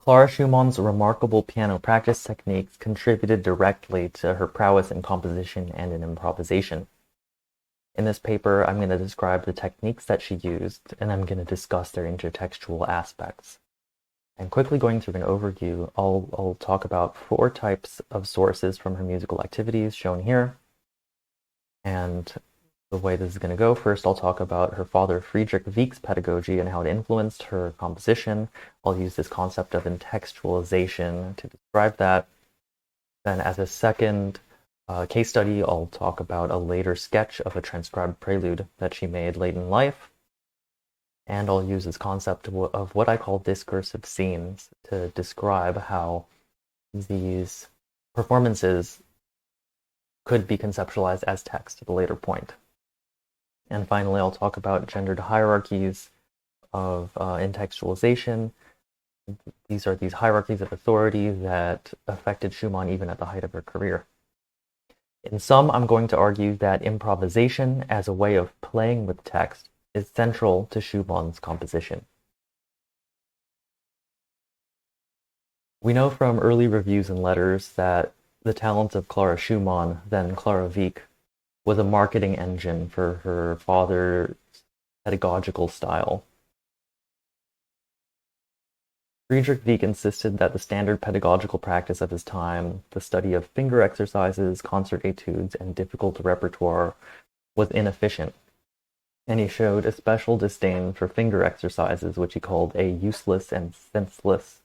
Clara Schumann's remarkable piano practice techniques contributed directly to her prowess in composition and in improvisation. In this paper, I'm going to describe the techniques that she used, and I'm going to discuss their intertextual aspects. And quickly going through an overview, I'll talk about 4 types of sources from her musical activities shown here. And the way this is going to go, first I'll talk about her father Friedrich Wieck's pedagogy and how it influenced her composition. I'll use this concept of entextualization to describe that. Then as a second case study, I'll talk about a later sketch of a transcribed prelude that she made late in life. And I'll use this concept of what I call discursive scenes to describe how these performances could be conceptualized as text at a later point. And finally, I'll talk about gendered hierarchies of entextualization. These are these hierarchies of authority that affected Schumann even at the height of her career. In sum, I'm going to argue that improvisation as a way of playing with text is central to Schumann's composition. We know from early reviews and letters that the talent of Clara Schumann, then Clara Wieck, was a marketing engine for her father's pedagogical style. Friedrich Wieck insisted that the standard pedagogical practice of his time, the study of finger exercises, concert etudes, and difficult repertoire, was inefficient, and he showed a special disdain for finger exercises, which he called a useless and senseless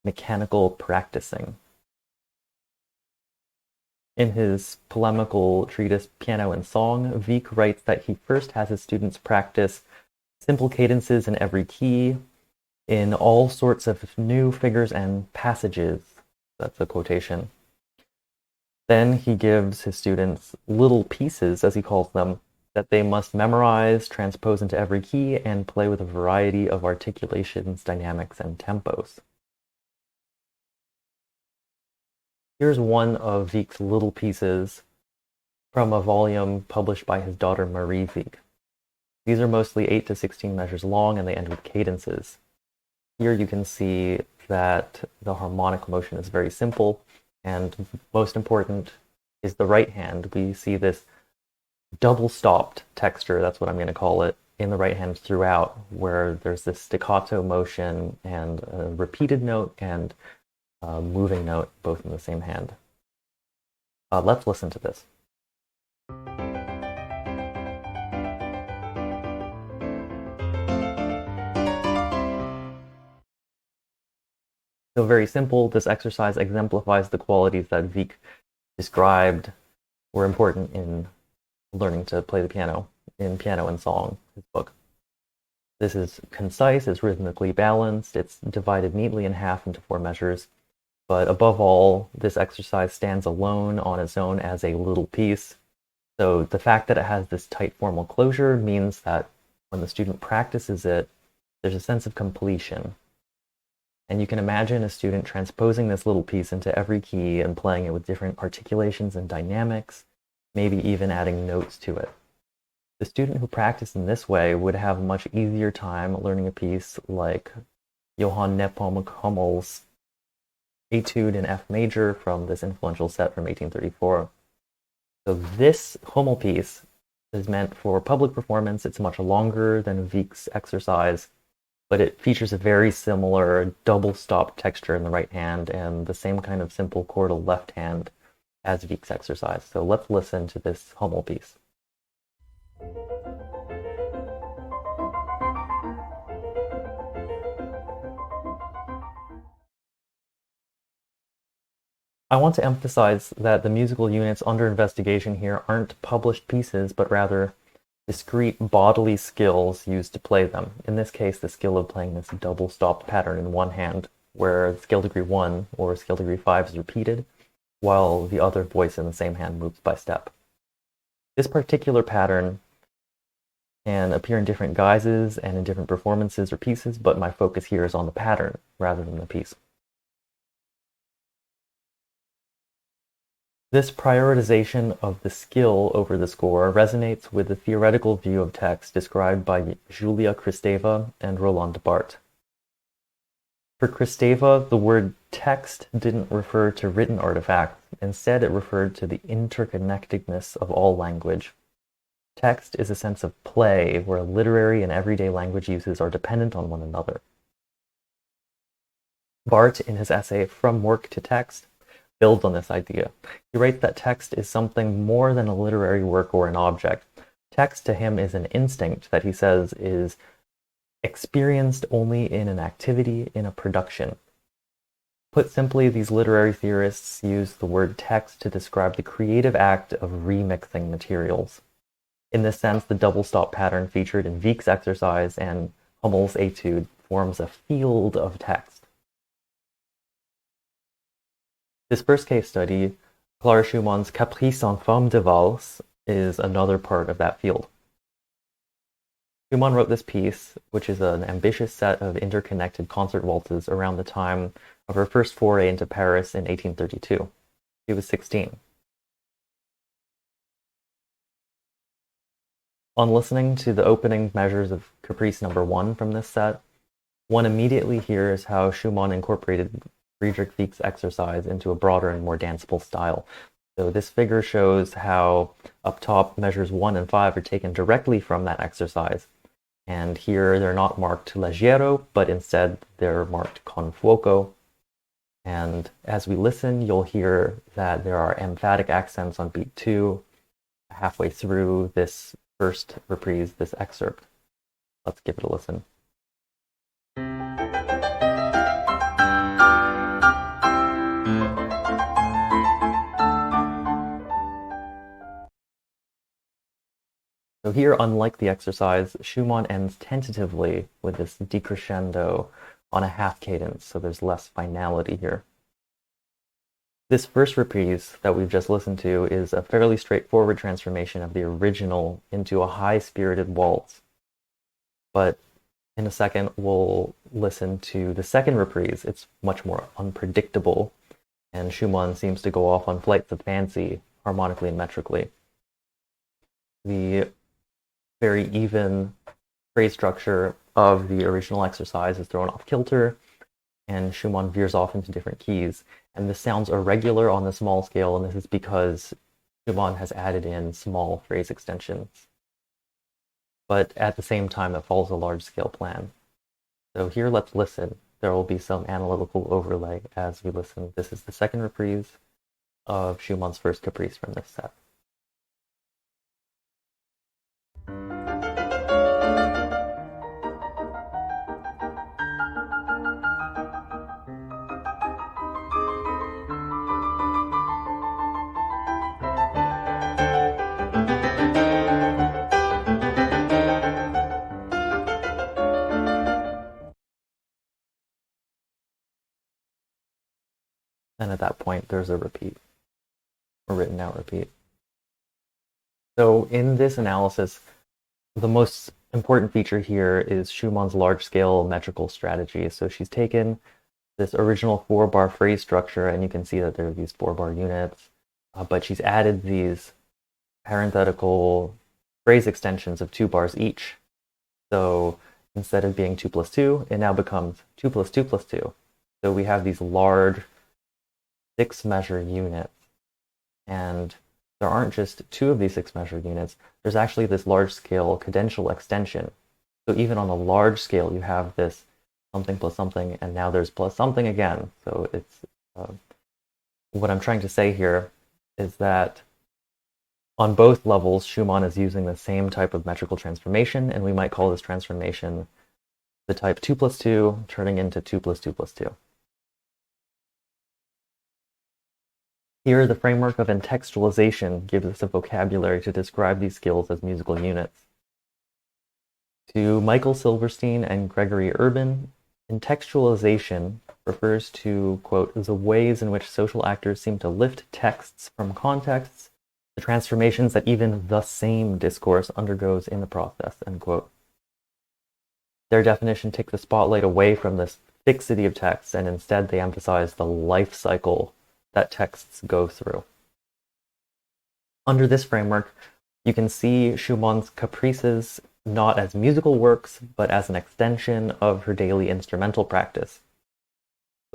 mechanical practicing. In his polemical treatise Piano and Song, Wieck writes that he first has his students practice simple cadences in every key, in all sorts of new figures and passages. That's a quotation. Then he gives his students little pieces, as he calls them, that they must memorize, transpose into every key, and play with a variety of articulations, dynamics, and tempos. Here's one of Wieck's little pieces from a volume published by his daughter Marie Wieck. These are mostly 8 to 16 measures long, and they end with cadences. Here you can see that the harmonic motion is very simple, and most important is the right hand. We see this double-stopped texture, that's what I'm going to call it, in the right hand throughout, where there's this staccato motion and a repeated note and a moving note, both in the same hand. Let's listen to this. So very simple, this exercise exemplifies the qualities that Wieck described were important in learning to play the piano in Piano and Song, his book. This is concise, it's rhythmically balanced, it's divided neatly in half into 4 measures, but above all, this exercise stands alone on its own as a little piece. So the fact that it has this tight formal closure means that when the student practices it, there's a sense of completion. And you can imagine a student transposing this little piece into every key and playing it with different articulations and dynamics, maybe even adding notes to it. The student who practiced in this way would have a much easier time learning a piece like Johann Nepomuk Hummel's Etude in F major from this influential set from 1834. So this Hummel piece is meant for public performance. It's much longer than Wieck's exercise, but it features a very similar double-stop texture in the right hand and the same kind of simple chordal left hand as Wieck's exercise. So let's listen to this Hummel piece. I want to emphasize that the musical units under investigation here aren't published pieces, but rather discrete bodily skills used to play them. In this case, the skill of playing this double-stopped pattern in one hand, where scale degree 1 or scale degree 5 is repeated, while the other voice in the same hand moves by step. This particular pattern can appear in different guises and in different performances or pieces, but my focus here is on the pattern rather than the piece. This prioritization of the skill over the score resonates with the theoretical view of text described by Julia Kristeva and Roland Barthes. For Kristeva, the word text didn't refer to written artifacts. Instead, it referred to the interconnectedness of all language. Text is a sense of play, where literary and everyday language uses are dependent on one another. Barth, in his essay From Work to Text, builds on this idea. He writes that text is something more than a literary work or an object. Text to him is an instinct that he says is experienced only in an activity, in a production. Put simply, these literary theorists use the word text to describe the creative act of remixing materials. In this sense, the double stop pattern featured in Wieck's exercise and Hummel's etude forms a field of text. This first case study, Clara Schumann's Caprices en forme de valse, is another part of that field. Schumann wrote this piece, which is an ambitious set of interconnected concert waltzes, around the time of her first foray into Paris in 1832. She was 16. On listening to the opening measures of Caprice No. 1 from this set, one immediately hears how Schumann incorporated Friedrich Wieck's exercise into a broader and more danceable style. So this figure shows how up top measures 1 and 5 are taken directly from that exercise. And here they're not marked leggero, but instead they're marked con fuoco. And as we listen, you'll hear that there are emphatic accents on beat 2 halfway through this first reprise, this excerpt. Let's give it a listen. So here, unlike the exercise, Schumann ends tentatively with this decrescendo on a half cadence, so there's less finality here. This first reprise that we've just listened to is a fairly straightforward transformation of the original into a high-spirited waltz. But in a second, we'll listen to the second reprise. It's much more unpredictable, and Schumann seems to go off on flights of fancy, harmonically and metrically. The very even phrase structure of the original exercise is thrown off kilter, and Schumann veers off into different keys. And this sounds irregular on the small scale, and this is because Schumann has added in small phrase extensions. But at the same time, it follows a large-scale plan. So here, let's listen. There will be some analytical overlay as we listen. This is the second reprise of Schumann's first caprice from this set. And at that point, there's a repeat, a written out repeat. So in this analysis, the most important feature here is Schumann's large-scale metrical strategy. So she's taken this original 4-bar phrase structure, and you can see that there are these 4-bar units, but she's added these parenthetical phrase extensions of 2 bars each. So instead of being 2 plus 2, it now becomes 2 plus 2 plus 2. So we have these large 6-measure units, and there aren't just 2 of these 6-measure units. There's actually this large-scale cadential extension. So even on a large scale, you have this something plus something, and now there's plus something again. So it's what I'm trying to say here is that on both levels, Schumann is using the same type of metrical transformation, and we might call this transformation the type 2 plus 2 turning into 2 plus 2 plus 2. Here, the framework of entextualization gives us a vocabulary to describe these skills as musical units. To Michael Silverstein and Gregory Urban, entextualization refers to, quote, the ways in which social actors seem to lift texts from contexts, the transformations that even the same discourse undergoes in the process, end quote. Their definition takes the spotlight away from this fixity of texts, and instead they emphasize the life cycle that texts go through. Under this framework, you can see Schumann's Caprices not as musical works, but as an extension of her daily instrumental practice.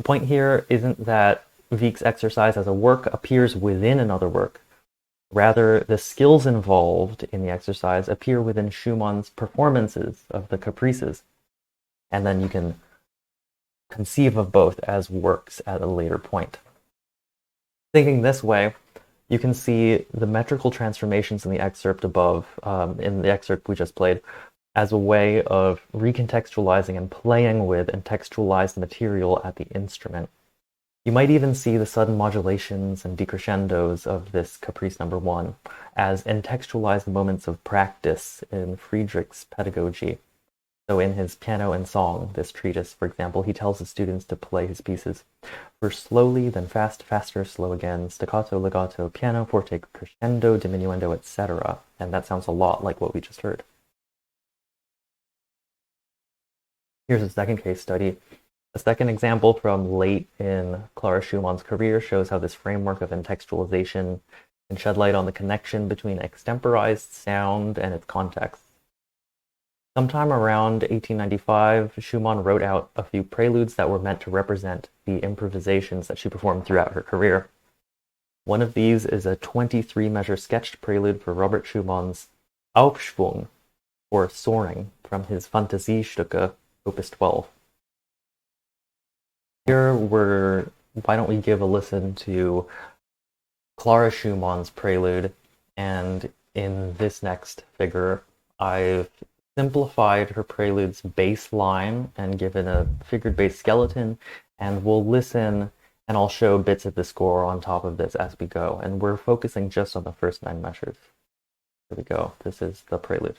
The point here isn't that Wieck's exercise as a work appears within another work. Rather, the skills involved in the exercise appear within Schumann's performances of the Caprices. And then you can conceive of both as works at a later point. Thinking this way, you can see the metrical transformations in the excerpt above, in the excerpt we just played, as a way of recontextualizing and playing with and textualized material at the instrument. You might even see the sudden modulations and decrescendos of this Caprice number 1 as entextualized moments of practice in Friedrich's pedagogy. So in his Piano and Song, this treatise, for example, he tells his students to play his pieces first slowly, then fast, faster, slow again, staccato, legato, piano, forte, crescendo, diminuendo, etc. And that sounds a lot like what we just heard. Here's a second case study. A second example from late in Clara Schumann's career shows how this framework of entextualization can shed light on the connection between extemporized sound and its context. Sometime around 1895, Schumann wrote out a few preludes that were meant to represent the improvisations that she performed throughout her career. One of these is a 23-measure sketched prelude for Robert Schumann's Aufschwung, or Soaring, from his Fantasiestücke, Opus 12. Why don't we give a listen to Clara Schumann's prelude, and in this next figure, I've simplified her prelude's bass line and given a figured bass skeleton, and we'll listen and I'll show bits of the score on top of this as we go, and we're focusing just on the first 9 measures. Here we go. This is the prelude.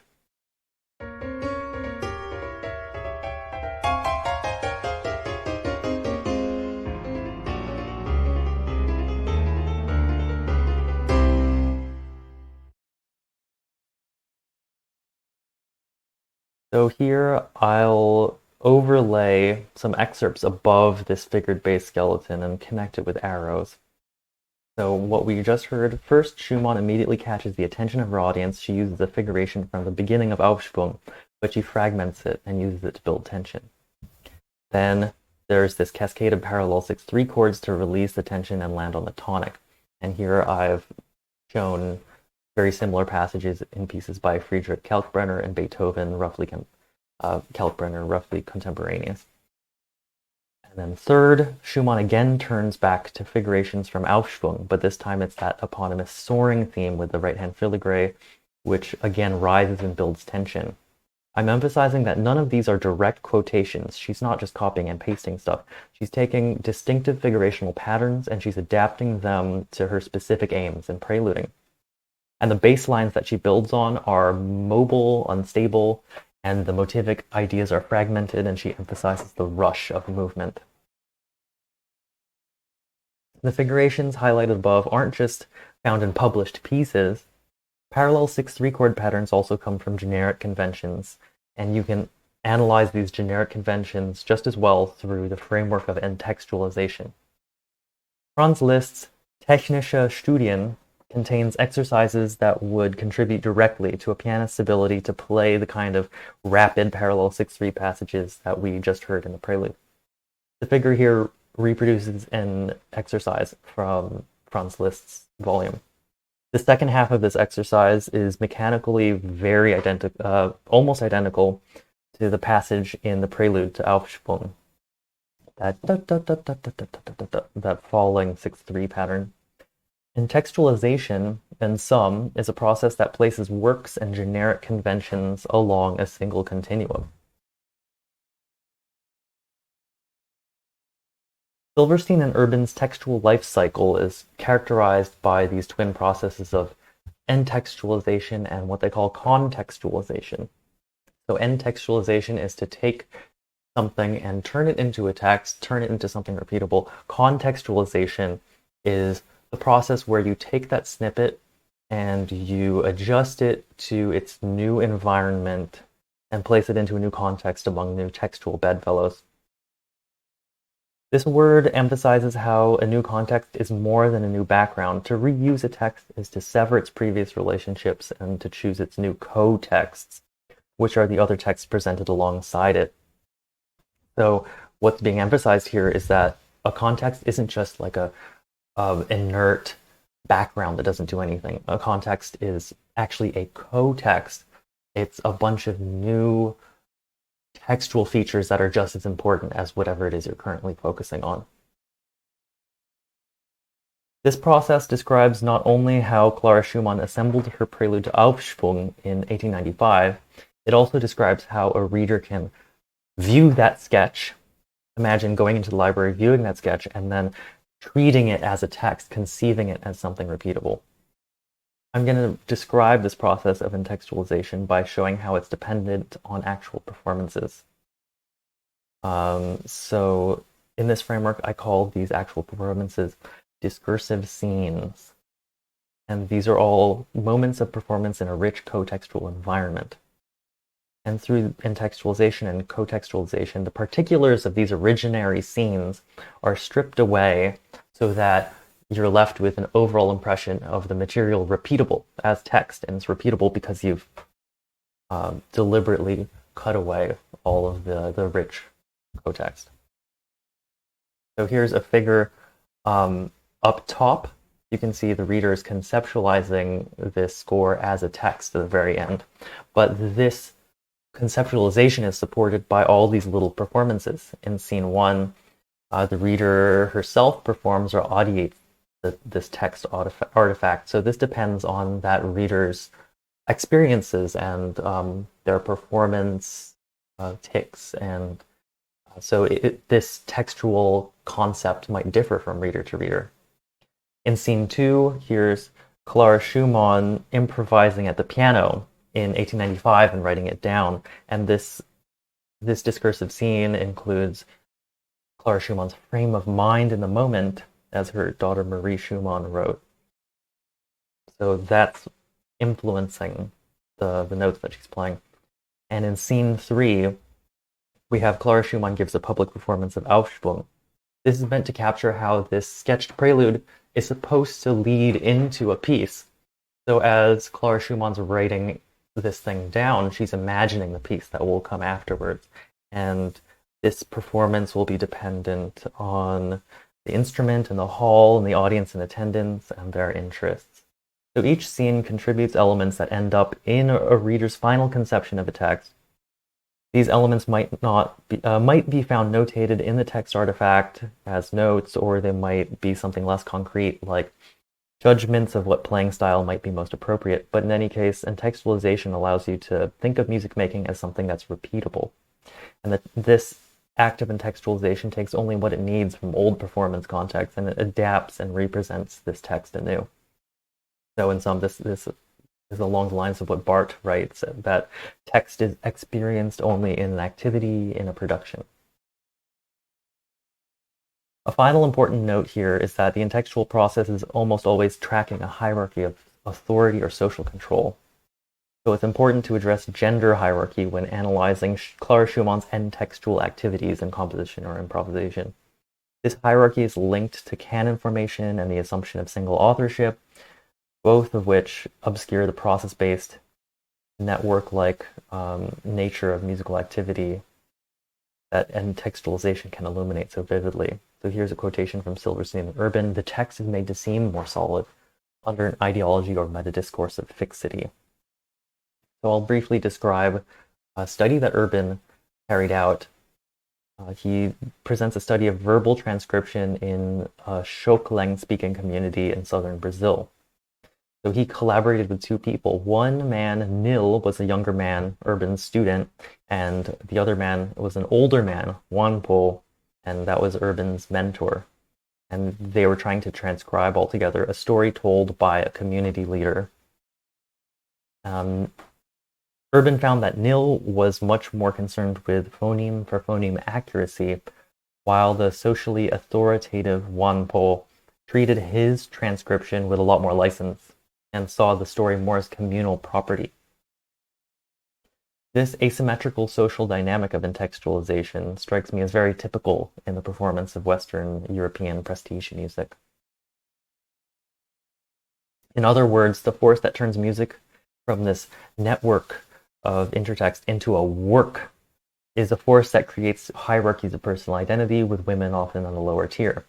So here I'll overlay some excerpts above this figured bass skeleton and connect it with arrows. So what we just heard, first Schumann immediately catches the attention of her audience. She uses a figuration from the beginning of Aufschwung, but she fragments it and uses it to build tension. Then there's this cascade of parallel 6/3 chords to release the tension and land on the tonic. And here I've shown very similar passages in pieces by Friedrich Kalkbrenner and Beethoven, Kalkbrenner roughly contemporaneous. And then third, Schumann again turns back to figurations from Aufschwung, but this time it's that eponymous soaring theme with the right-hand filigree, which again rises and builds tension. I'm emphasizing that none of these are direct quotations. She's not just copying and pasting stuff. She's taking distinctive figurational patterns and she's adapting them to her specific aims in preluding. And the bass lines that she builds on are mobile, unstable, and the motivic ideas are fragmented, and she emphasizes the rush of movement. The figurations highlighted above aren't just found in published pieces. Parallel 6/3 chord patterns also come from generic conventions, and you can analyze these generic conventions just as well through the framework of entextualization. Franz Liszt's Technische Studien contains exercises that would contribute directly to a pianist's ability to play the kind of rapid parallel 6/3 passages that we just heard in the prelude. The figure here reproduces an exercise from Franz Liszt's volume. The second half of this exercise is mechanically very almost identical to the passage in the prelude to Aufschwung. That falling 6/3 pattern. Entextualization, in sum, is a process that places works and generic conventions along a single continuum. Silverstein and Urban's textual life cycle is characterized by these twin processes of entextualization and what they call contextualization. So entextualization is to take something and turn it into a text, turn it into something repeatable. Contextualization is the process where you take that snippet and you adjust it to its new environment and place it into a new context among new textual bedfellows. This word emphasizes how a new context is more than a new background. To reuse a text is to sever its previous relationships and to choose its new co-texts, which are the other texts presented alongside it. So what's being emphasized here is that a context isn't just like a inert background that doesn't do anything. A context is actually a co-text. It's a bunch of new textual features that are just as important as whatever it is you're currently focusing on. This process describes not only how Clara Schumann assembled her prelude to Aufschwung in 1895, it also describes how a reader can view that sketch. Imagine going into the library, viewing that sketch, and then treating it as a text, conceiving it as something repeatable. I'm going to describe this process of entextualization by showing how it's dependent on actual performances. So in this framework, I call these actual performances discursive scenes. And these are all moments of performance in a rich co-textual environment. And through entextualization and co-textualization, the particulars of these originary scenes are stripped away so that you're left with an overall impression of the material repeatable as text. And it's repeatable because you've deliberately cut away all of the rich co-text. So here's a figure up top. You can see the reader is conceptualizing this score as a text at the very end. But this conceptualization is supported by all these little performances. In scene 1, the reader herself performs or audiates this text artifact. So this depends on that reader's experiences and their performance tics. And so this textual concept might differ from reader to reader. In scene 2, here's Clara Schumann improvising at the piano in 1895 and writing it down. And this discursive scene includes Clara Schumann's frame of mind in the moment, as her daughter Marie Schumann wrote. So that's influencing the notes that she's playing. And in scene 3, we have Clara Schumann gives a public performance of Aufschwung. This is meant to capture how this sketched prelude is supposed to lead into a piece. So as Clara Schumann's writing this thing down, she's imagining the piece that will come afterwards. And this performance will be dependent on the instrument and the hall and the audience in attendance and their interests. So each scene contributes elements that end up in a reader's final conception of a text. These elements might be found notated in the text artifact as notes, or they might be something less concrete, like judgments of what playing style might be most appropriate. But in any case, entextualization allows you to think of music making as something that's repeatable. And that this act of entextualization takes only what it needs from old performance contexts, and it adapts and represents this text anew. So in sum, this is along the lines of what Barth writes, that text is experienced only in an activity, in a production. A final important note here is that the entextual process is almost always tracking a hierarchy of authority or social control. So it's important to address gender hierarchy when analyzing Clara Schumann's entextual activities in composition or improvisation. This hierarchy is linked to canon formation and the assumption of single authorship, both of which obscure the process-based, network-like nature of musical activity that entextualization can illuminate so vividly. So here's a quotation from Silverstein and Urban: "The text is made to seem more solid under an ideology or meta-discourse of fixity." So I'll briefly describe a study that Urban carried out. He presents a study of verbal transcription in a Xochitl speaking community in southern Brazil. So he collaborated with two people. One man, Nil, was a younger man, Urban's student, and the other man was an older man, Juanpo, and that was Urban's mentor. And they were trying to transcribe altogether a story told by a community leader. Urban found that Nil was much more concerned with phoneme for phoneme accuracy, while the socially authoritative Juanpo treated his transcription with a lot more license and saw the story more as communal property. This asymmetrical social dynamic of entextualization strikes me as very typical in the performance of Western European prestige music. In other words, the force that turns music from this network of intertext into a work is a force that creates hierarchies of personal identity, with women often on the lower tier.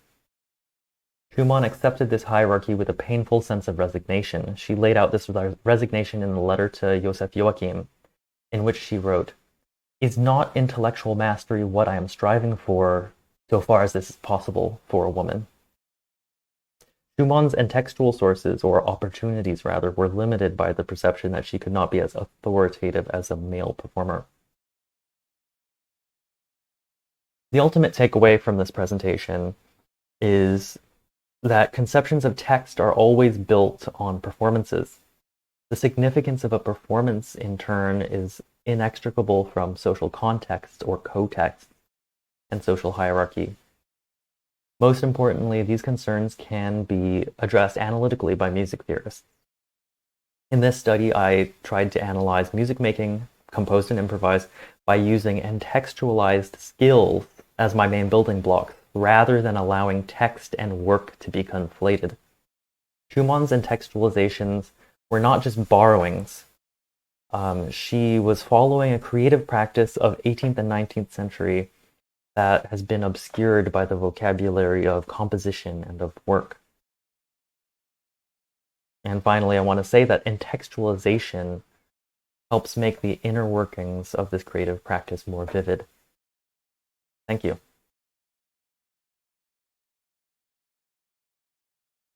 Schumann accepted this hierarchy with a painful sense of resignation. She laid out this resignation in a letter to Joseph Joachim, in which she wrote, "Is not intellectual mastery what I am striving for, so far as this is possible for a woman?" Schumann's entextual sources, or opportunities rather, were limited by the perception that she could not be as authoritative as a male performer. The ultimate takeaway from this presentation is that conceptions of text are always built on performances. The significance of a performance, in turn, is inextricable from social context or co-text and social hierarchy. Most importantly, these concerns can be addressed analytically by music theorists. In this study, I tried to analyze music making, composed and improvised, by using entextualized skills as my main building blocks, rather than allowing text and work to be conflated. Schumann's entextualizations were not just borrowings. She was following a creative practice of 18th and 19th century that has been obscured by the vocabulary of composition and of work. And finally, I want to say that entextualization helps make the inner workings of this creative practice more vivid. Thank you.